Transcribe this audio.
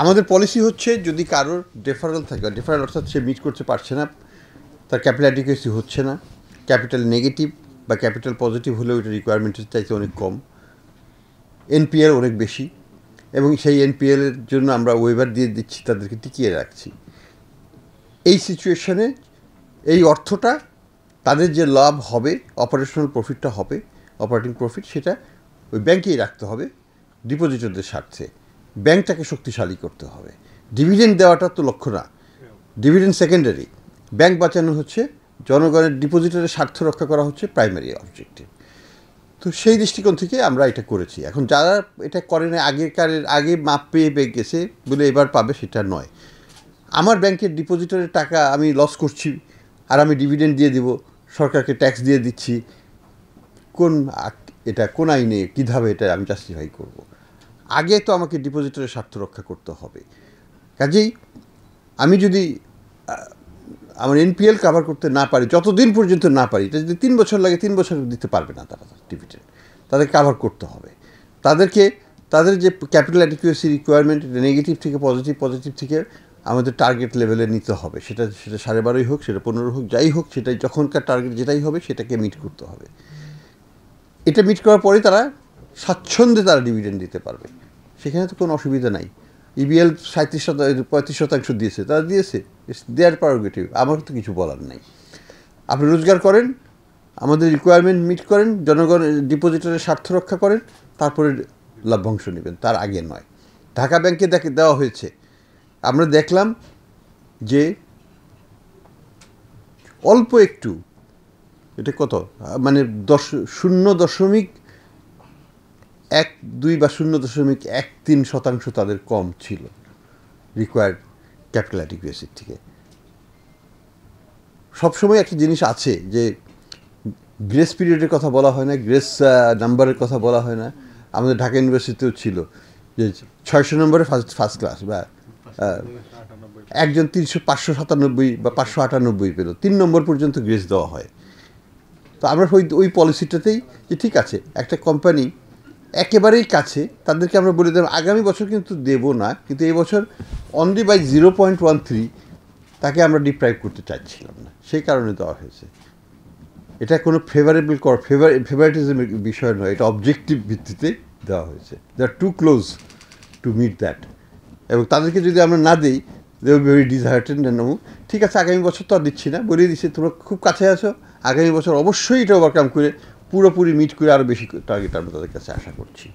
আমাদের পলিসি হচ্ছে যদি কারোর ডেফারেল থাকে, ডেফারেল অর্থাৎ সে মিট করতে পারছে না, তার ক্যাপিটাল অ্যাডিকুয়েসি হচ্ছে না, ক্যাপিটাল নেগেটিভ বা ক্যাপিটাল পজিটিভ হলেও এটা রিকোয়ারমেন্টের চাইতে অনেক কম, এনপিএল অনেক বেশি, এবং সেই এনপিএলের জন্য আমরা ওয়েভার দিয়ে দিচ্ছি, তাদেরকে টিকিয়ে রাখছি। এই সিচুয়েশনে এই অর্থটা তাদের যে লাভ হবে, অপারেশনাল প্রফিটটা হবে, অপারেটিং প্রফিট, সেটা ওই ব্যাংকেই রাখতে হবে ডিপোজিটরদের স্বার্থে। ব্যাংকটাকে শক্তিশালী করতে হবে। ডিভিডেন্ড দেওয়াটা তো লক্ষ্য না, ডিভিডেন্ড সেকেন্ডারি। ব্যাংক বাঁচানো হচ্ছে, জনগণের ডিপোজিটরের স্বার্থ রক্ষা করা হচ্ছে প্রাইমারি অবজেক্টিভ। তো সেই দৃষ্টিকোণ থেকে আমরা এটা করেছি। এখন যারা এটা করে না, আগে মাপ পেয়ে গেছে বলে এবার পাবে, সেটা নয়। আমার ব্যাংকের ডিপোজিটরের টাকা আমি লস করছি আর আমি ডিভিডেন্ড দিয়ে দিব, সরকারকে ট্যাক্স দিয়ে দিচ্ছি, কোন আইনে কীভাবে এটা আমি জাস্টিফাই করব? আগে তো আমাকে ডিপোজিটরের স্বার্থ রক্ষা করতে হবে। কাজেই আমি যদি আমার এনপিএল কাভার করতে না পারি, যতদিন পর্যন্ত না পারি, এটা যদি 3 বছর লাগে, 3 বছর দিতে পারবে না তারা ডিভিডেন্ড, তাদের কাভার করতে হবে। তাদের যে ক্যাপিটাল অ্যাডিকুয়েসি রিকোয়ারমেন্ট, নেগেটিভ থেকে পজিটিভ থেকে আমাদের টার্গেট লেভেলে নিতে হবে। সেটা 12.5 হোক, সেটা 15 হোক, যাই হোক, সেটাই যখনকার টার্গেট যেটাই হবে সেটাকে মিট করতে হবে। এটা মিট করার পরে তারা স্বাচ্ছন্দ্যে তারা ডিভিডেন্ড দিতে পারবে, সেখানে তো কোনো অসুবিধা নাই। ইবিএল 35% দিয়েছে, তারা দিয়েছে, ইটস দেয়ার প্রেরোগেটিভ, আমার তো কিছু বলার নাই। আপনি রোজগার করেন, আমাদের রিকোয়ারমেন্ট মিট করেন, জনগণের ডিপোজিটরের স্বার্থ রক্ষা করেন, তারপরে লভ্যাংশ নেবেন, তার আগে নয়। ঢাকা ব্যাংকে দেওয়া হয়েছে, আমরা দেখলাম যে অল্প একটু, এটা কত, মানে 0.12 বা 0.13% তাদের কম ছিল রিকোয়ার্ড ক্যাপিটাল অ্যাডিকুয়েসির থেকে। সবসময় একটা জিনিস আছে যে গ্রেস পিরিয়ডের কথা বলা হয় না, গ্রেস নাম্বারের কথা বলা হয় না। আমাদের ঢাকা ইউনিভার্সিটিতেও ছিল যে 600 নম্বরে ফার্স্ট ক্লাস, বা একজন 597 বা 598 পেল, 3 নম্বর পর্যন্ত গ্রেস দেওয়া হয়। তো আমরা ওই পলিসিটাতেই যে ঠিক আছে, একটা কোম্পানি একেবারেই কাছে, তাদেরকে আমরা বলে দিলাম আগামী বছর কিন্তু দেব না, কিন্তু এই বছর অনলি বাই 0.13 তাকে আমরা ডিপ্রাইভ করতে চাইছিলাম না, সেই কারণে দেওয়া হয়েছে। এটা কোনো ফেভারিটিজমের বিষয় নয়, এটা অবজেক্টিভ ভিত্তিতে দেওয়া হয়েছে। They are too close to meet that. এবং তাদেরকে যদি আমরা না দিই, they will be very disheartened and ঠিক আছে, আগামী বছর তো আর দিচ্ছি না, বলে দিচ্ছি তোমরা খুব কাছে আছো, আগামী বছর অবশ্যই এটা ওভারকাম করে পুরোপুরি মিট করে আরও বেশি টার্গেট আমরা তাদের কাছে আশা করছি।